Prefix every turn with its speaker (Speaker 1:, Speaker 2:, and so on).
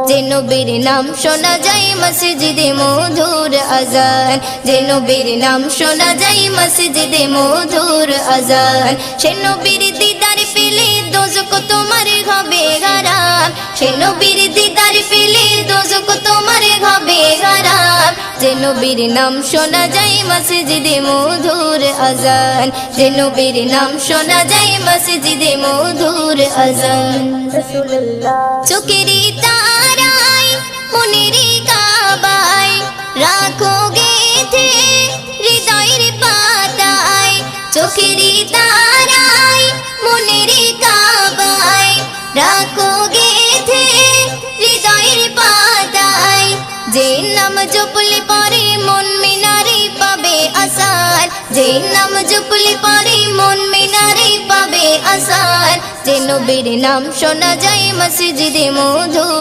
Speaker 1: যে নবীর নাম শোনা যায় মসজিদে মধুর আজান, যে নবীর নাম শোনা যায় মসজিদে মধুর আজান। সে নবীর দিদার পেলে দোজখ তোমার হবে হারাম, সে নবীর দিদার পেলে দোজখ তোমার হবে হারাম। যে নবীর নাম শোনা যায় মসজিদে মধুর আজান, যে নবীর নাম শোনা যায় মসজিদে মধুর আজান। চোখেরই তারায় মনেরই কাবায় রাখো গেথে হৃদয়ের পাতায়, চোখেরই তারায় মনেরই কাবায় রাখো গেথে হৃদয়ের পাতায়। যে নাম জপলে পরে মন মিনারে পাবে আসার, যে নাম জপলে পরে মন মিনারে পাবে আসার। যে নবীর নাম শোনা যায় মসজিদে মধুর